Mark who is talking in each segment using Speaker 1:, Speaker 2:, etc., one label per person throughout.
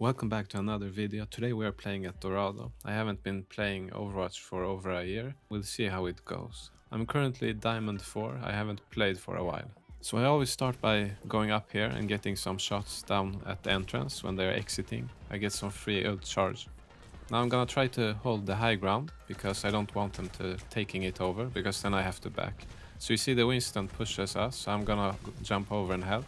Speaker 1: Welcome back to another video. Today we are playing at Dorado. I haven't been playing Overwatch for over a year. We'll see how it goes. I'm currently Diamond 4. I haven't played for a while. So I always start by going up here and getting some shots down at the entrance when they're exiting. I get some free ult charge. Now I'm gonna try to hold the high ground because I don't want them to taking it over, because then I have to back. So you see the Winston pushes us, so I'm gonna jump over and help.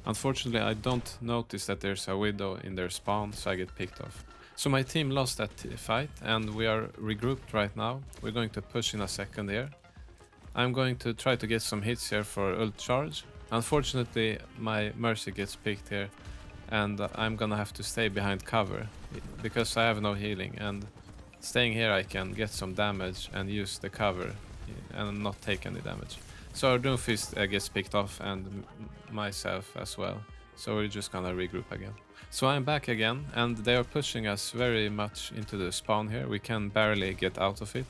Speaker 1: Unfortunately, I don't notice that there's a Widow in their spawn, so I get picked off. So my team lost that fight, and we are regrouped right now. We're going to push in a second here. I'm going to try to get some hits here for ult charge. Unfortunately, my Mercy gets picked here, and I'm gonna have to stay behind cover, because I have no healing, and staying here I can get some damage and use the cover and not take any damage. So our doomfist gets picked off, and myself as well. So we're just gonna regroup again. So I'm back again, and they are pushing us very much into the spawn here. We can barely get out of it,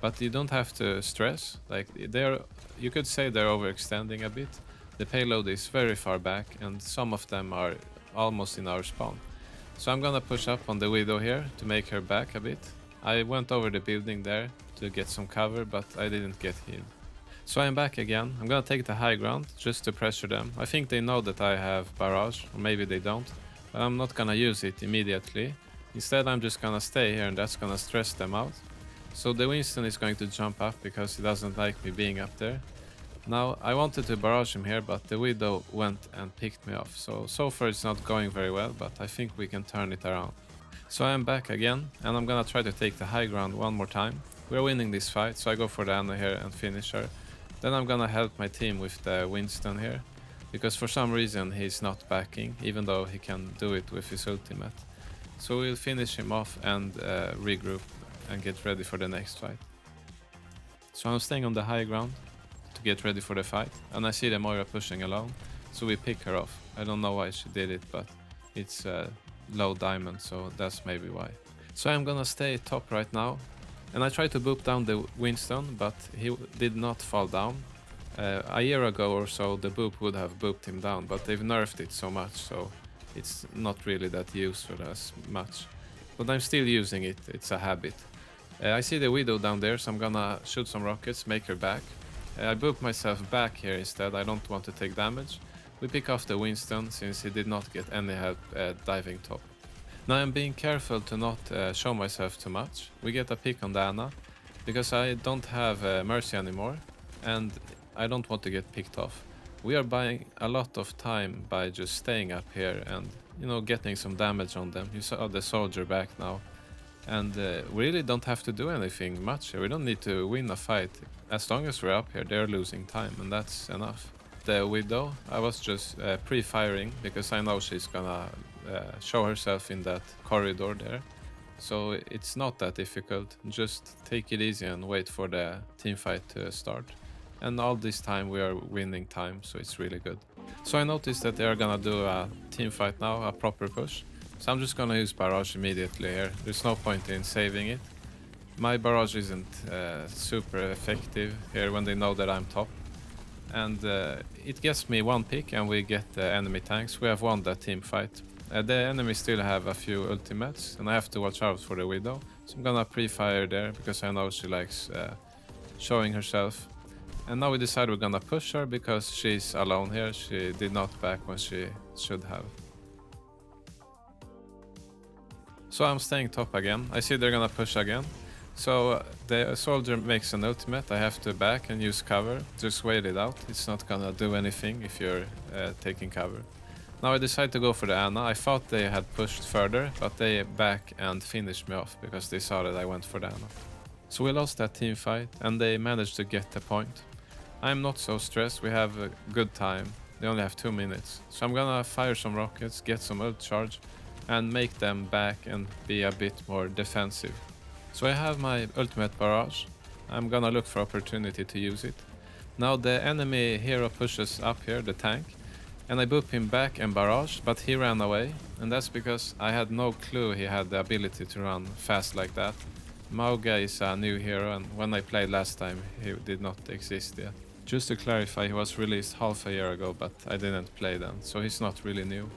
Speaker 1: but you don't have to stress. Like, you could say they're overextending a bit. The payload is very far back, and some of them are almost in our spawn. So I'm gonna push up on the Widow here to make her back a bit. I went over the building there to get some cover, but I didn't get healed. So I'm back again. I'm gonna take the high ground just to pressure them. I think they know that I have barrage, or maybe they don't, but I'm not gonna use it immediately. Instead, I'm just gonna stay here, and that's gonna stress them out. So the Winston is going to jump up because he doesn't like me being up there. Now, I wanted to barrage him here, but the Widow went and picked me off. So far it's not going very well, but I think we can turn it around. So I'm back again, and I'm gonna try to take the high ground one more time. We're winning this fight, so I go for the Anna here and finish her. Then I'm gonna help my team with the Winston here, because for some reason he's not backing, even though he can do it with his ultimate. So we'll finish him off and regroup and get ready for the next fight. So I'm staying on the high ground to get ready for the fight, and I see the Moira pushing alone, so we pick her off. I don't know why she did it, but it's low diamond, so that's maybe why. So I'm gonna stay top right now. And I tried to boop down the Winston, but he did not fall down. A year ago or so, the boop would have booped him down, but they've nerfed it so much, so it's not really that useful as much. But I'm still using it, it's a habit. I see the Widow down there, so I'm gonna shoot some rockets, make her back. I boop myself back here instead, I don't want to take damage. We pick off the Winston, since he did not get any help diving top. Now I'm being careful to not show myself too much. We get a pick on the Anna, because I don't have Mercy anymore, and I don't want to get picked off. We are buying a lot of time by just staying up here and, getting some damage on them. You saw the soldier back now, and we really don't have to do anything much here. We don't need to win a fight. As long as we're up here, they're losing time, and that's enough. The Widow, I was just pre-firing, because I know she's gonna show herself in that corridor there. So it's not that difficult, just take it easy and wait for the team fight to start. And all this time we are winning time, so it's really good. So I noticed that they are gonna do a team fight now, a proper push. So I'm just gonna use barrage immediately here, there's no point in saving it. My barrage isn't super effective here when they know that I'm top. And it gets me one pick and we get the enemy tanks. We have won that team fight. The enemy still have a few ultimates, and I have to watch out for the Widow. So I'm gonna pre-fire there, because I know she likes showing herself. And now we decide we're gonna push her, because she's alone here. She did not back when she should have. So I'm staying top again. I see they're gonna push again. So the soldier makes an ultimate. I have to back and use cover. Just wait it out. It's not gonna do anything if you're taking cover. Now I decide to go for the Anna. I thought they had pushed further, but they back and finished me off because they saw that I went for the Anna. So we lost that team fight, and they managed to get the point. I'm not so stressed, we have a good time. They only have 2 minutes. So I'm gonna fire some rockets, get some ult charge, and make them back and be a bit more defensive. So I have my ultimate barrage. I'm gonna look for opportunity to use it. Now the enemy hero pushes up here, the tank, and I boop him back and barrage, but he ran away, and that's because I had no clue he had the ability to run fast like that. Mauga is a new hero, and when I played last time he did not exist yet. Just to clarify, he was released half a year ago, but I didn't play then, so he's not really new.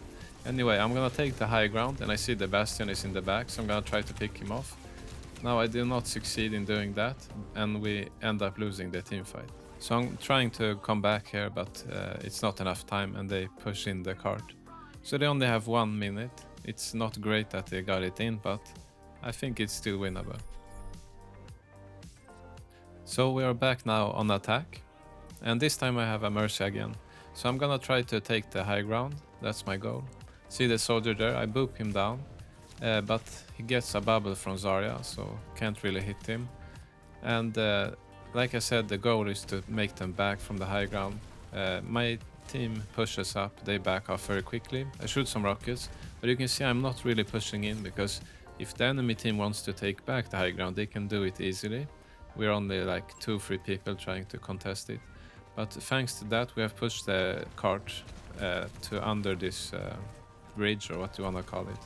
Speaker 1: Anyway, I'm gonna take the high ground and I see the Bastion is in the back, so I'm gonna try to pick him off. Now I do not succeed in doing that and we end up losing the team fight. So I'm trying to come back here, but it's not enough time and they push in the cart. So they only have 1 minute. It's not great that they got it in, but I think it's still winnable. So we are back now on attack. And this time I have a Mercy again. So I'm gonna try to take the high ground. That's my goal. See the soldier there, I boop him down. But he gets a bubble from Zarya, so can't really hit him. And like I said, the goal is to make them back from the high ground. My team pushes up, they back off very quickly. I shoot some rockets, but you can see I'm not really pushing in, because if the enemy team wants to take back the high ground, they can do it easily. We're only like 2-3 people trying to contest it. But thanks to that, we have pushed the cart to under this bridge, or what you wanna call it.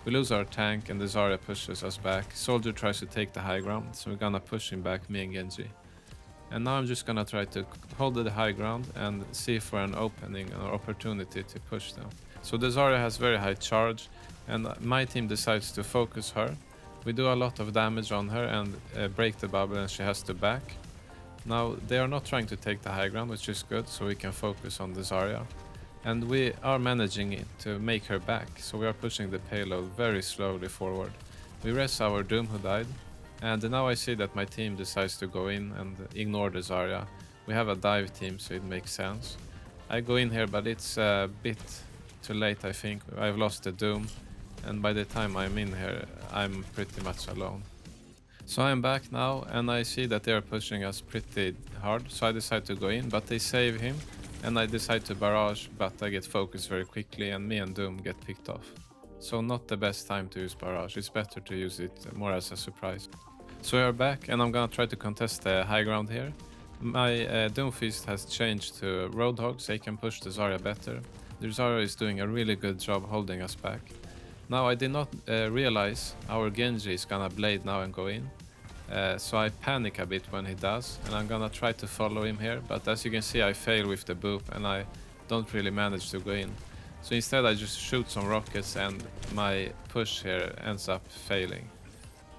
Speaker 1: We lose our tank and the Zarya pushes us back. Soldier tries to take the high ground, so we're gonna push him back, me and Genji. And now I'm just gonna try to hold the high ground and see for an opening or opportunity to push them. So the Zarya has very high charge and my team decides to focus her. We do a lot of damage on her and break the bubble, and she has to back. Now they are not trying to take the high ground, which is good, so we can focus on the Zarya. And we are managing it to make her back, so we are pushing the payload very slowly forward. We res our Doom who died, and now I see that my team decides to go in and ignore the Zarya. We have a dive team, so it makes sense. I go in here, but it's a bit too late, I think. I've lost the Doom, and by the time I'm in here, I'm pretty much alone. So I'm back now, and I see that they are pushing us pretty hard, so I decide to go in, but they save him. And I decide to barrage, but I get focused very quickly and me and Doom get picked off. So not the best time to use barrage, it's better to use it more as a surprise. So we are back and I'm gonna try to contest the high ground here. My doomfist has changed to Roadhog, so he can push the Zarya better. The Zarya is doing a really good job holding us back. Now I did not realize our Genji is gonna blade now and go in. So I panic a bit when he does, and I'm gonna try to follow him here, but as you can see I fail with the boop and I don't really manage to go in. So instead I just shoot some rockets and my push here ends up failing.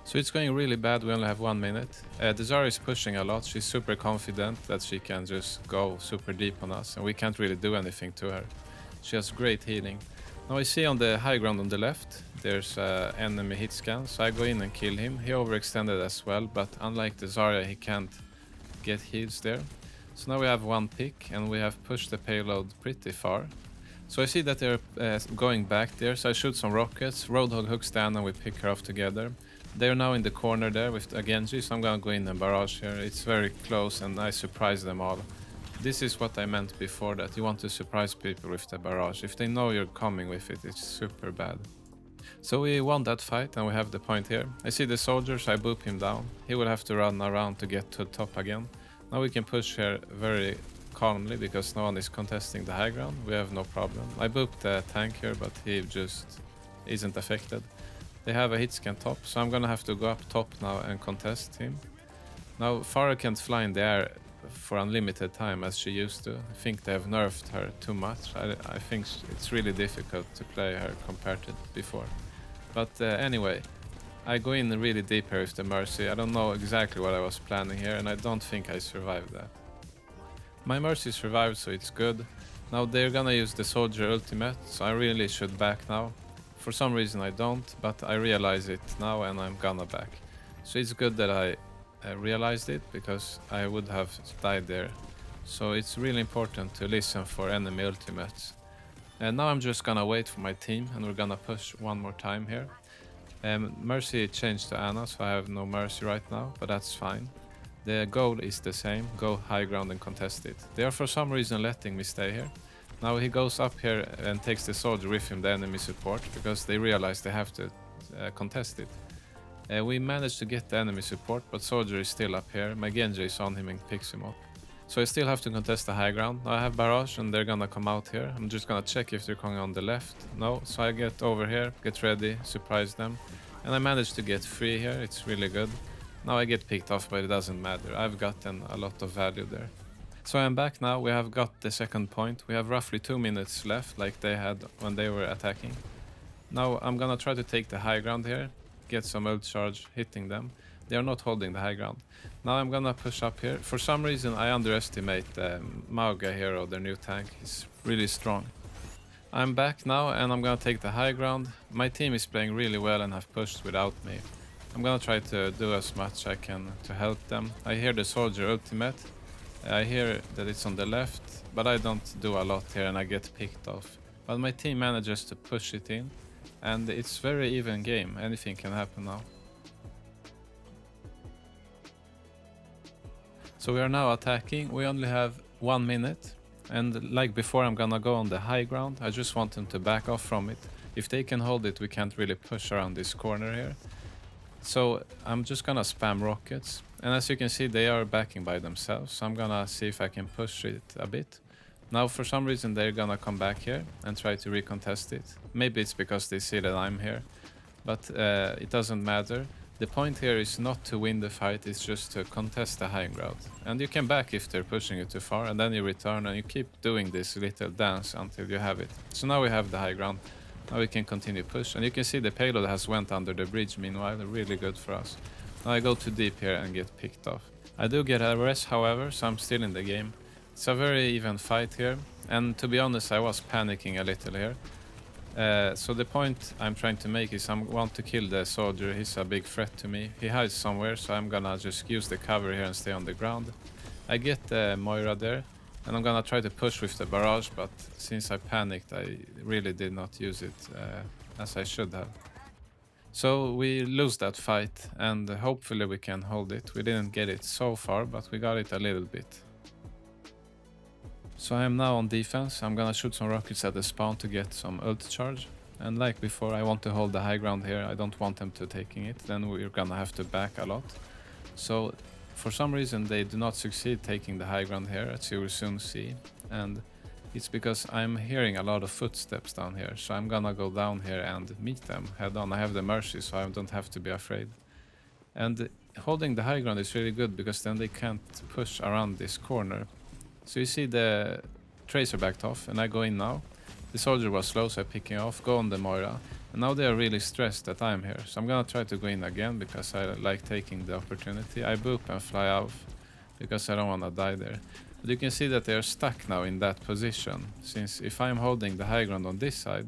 Speaker 1: So it's going really bad, we only have 1 minute. The Zarya is pushing a lot, she's super confident that she can just go super deep on us and we can't really do anything to her. She has great healing. Now I see on the high ground on the left, there's an enemy hitscan, so I go in and kill him. He overextended as well, but unlike the Zarya, he can't get heals there. So now we have 1 pick, and we have pushed the payload pretty far. So I see that they're going back there, so I shoot some rockets. Roadhog hooks down and we pick her off together. They're now in the corner there with the Genji, so I'm gonna go in and barrage here. It's very close and I surprise them all. This is what I meant before, that you want to surprise people with the barrage. If they know you're coming with it, it's super bad. So we won that fight and we have the point here. I see the soldiers, I boop him down. He will have to run around to get to the top again. Now we can push here very calmly because no one is contesting the high ground. We have no problem. I booped the tank here, but he just isn't affected. They have a hitscan top, so I'm gonna have to go up top now and contest him. Now Pharah can't fly in the air for unlimited time as she used to. I think they have nerfed her too much. I think it's really difficult to play her compared to before. But anyway, I go in really deep here with the Mercy. I don't know exactly what I was planning here and I don't think I survived that. My Mercy survived, so it's good. Now they're gonna use the soldier ultimate, so I really should back now. For some reason I don't, but I realize it now and I'm gonna back. So it's good that I realized it, because I would have died there. So it's really important to listen for enemy ultimates. And now I'm just gonna wait for my team and we're gonna push one more time here. Mercy changed to Ana, so I have no Mercy right now, but that's fine. The goal is the same, go high ground and contest it. They are for some reason letting me stay here. Now he goes up here and takes the soldier with him, the enemy support, because they realize they have to contest it. We managed to get the enemy support, but soldier is still up here. My Genji is on him and picks him up. So I still have to contest the high ground. Now I have barrage and they're gonna come out here. I'm just gonna check if they're coming on the left. No, so I get over here, get ready, surprise them. And I managed to get free here, it's really good. Now I get picked off, but it doesn't matter. I've gotten a lot of value there. So I'm back now, we have got the second point. We have roughly 2 minutes left, like they had when they were attacking. Now I'm gonna try to take the high ground here, get some ult charge hitting them. They are not holding the high ground. Now I'm gonna push up here. For some reason I underestimate Mauga hero, their new tank. He's really strong. I'm back now and I'm gonna take the high ground. My team is playing really well and have pushed without me. I'm gonna try to do as much I can to help them. I hear the soldier ultimate. I hear that it's on the left, but I don't do a lot here and I get picked off. But my team manages to push it in, and it's very even game. Anything can happen now. So we are now attacking. We only have 1 minute. And like before, I'm gonna go on the high ground. I just want them to back off from it. If they can hold it, we can't really push around this corner here. So I'm just gonna spam rockets. And as you can see, they are backing by themselves. So I'm gonna see if I can push it a bit. Now for some reason they're gonna come back here and try to recontest it. Maybe it's because they see that I'm here. But it doesn't matter. The point here is not to win the fight, it's just to contest the high ground. And you can back if they're pushing you too far, and then you return and you keep doing this little dance until you have it. So now we have the high ground. Now we can continue push, and you can see the payload has went under the bridge meanwhile, really good for us. Now I go too deep here and get picked off. I do get a rest however, so I'm still in the game. It's a very even fight here, and to be honest I was panicking a little here. So the point I'm trying to make is I want to kill the soldier. He's a big threat to me. He hides somewhere, so I'm gonna just use the cover here and stay on the ground. I get the Moira there, and I'm gonna try to push with the barrage, but since I panicked I really did not use it as I should have. So we lose that fight, and hopefully we can hold it. We didn't get it so far, but we got it a little bit. So I am now on defense. I'm gonna shoot some rockets at the spawn to get some ult charge. And like before, I want to hold the high ground here. I don't want them to taking it. Then we're gonna have to back a lot. So for some reason they do not succeed taking the high ground here, as you will soon see. And it's because I'm hearing a lot of footsteps down here. So I'm gonna go down here and meet them head on. I have the mercy, so I don't have to be afraid. And holding the high ground is really good because then they can't push around this corner. So you see the tracer backed off and I go in now. The soldier was slow, so I pick him off, go on the Moira. And now they are really stressed that I'm here. So I'm gonna try to go in again because I like taking the opportunity. I boop and fly out because I don't wanna die there. But you can see that they are stuck now in that position. Since if I'm holding the high ground on this side,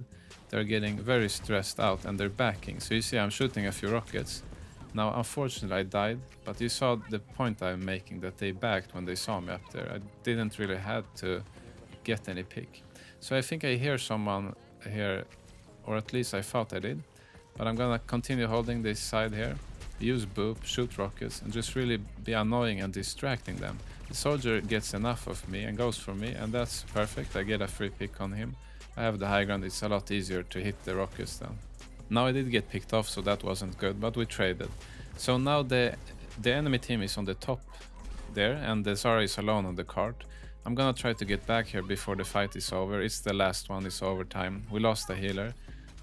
Speaker 1: they're getting very stressed out and they're backing. So you see I'm shooting a few rockets. Now, unfortunately, I died, but you saw the point I'm making, that they backed when they saw me up there. I didn't really have to get any pick. So I think I hear someone here, or at least I thought I did. But I'm gonna continue holding this side here, use boop, shoot rockets, and just really be annoying and distracting them. The soldier gets enough of me and goes for me, and that's perfect. I get a free pick on him. I have the high ground, it's a lot easier to hit the rockets then. Now I did get picked off, so that wasn't good, but we traded. So now the enemy team is on the top there, and the Zarya is alone on the cart. I'm gonna try to get back here before the fight is over. It's the last one, it's overtime. We lost the healer.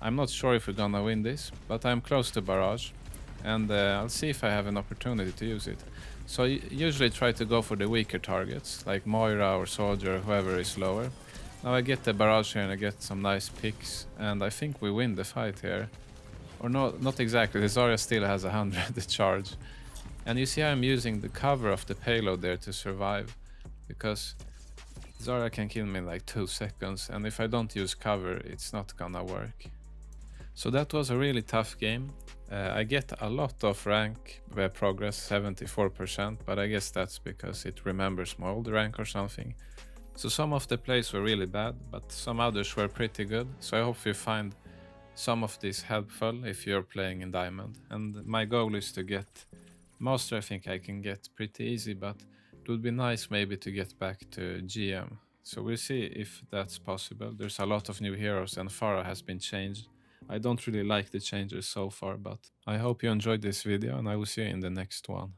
Speaker 1: I'm not sure if we're gonna win this, but I'm close to barrage. And I'll see if I have an opportunity to use it. So I usually try to go for the weaker targets, like Moira or Soldier, whoever is lower. Now I get the barrage here and I get some nice picks, and I think we win the fight here. Or no, not exactly, the Zarya still has 100 charge. And you see I'm using the cover of the payload there to survive, because Zarya can kill me in like 2 seconds, and if I don't use cover, it's not gonna work. So that was a really tough game. I get a lot of rank progress, 74%, but I guess that's because it remembers my old rank or something. So some of the plays were really bad, but some others were pretty good. So I hope you find some of this helpful if you're playing in Diamond. And my goal is to get Master. I think I can get pretty easy, but it would be nice maybe to get back to GM. So we'll see if that's possible. There's a lot of new heroes and Pharah has been changed. I don't really like the changes so far, but I hope you enjoyed this video and I will see you in the next one.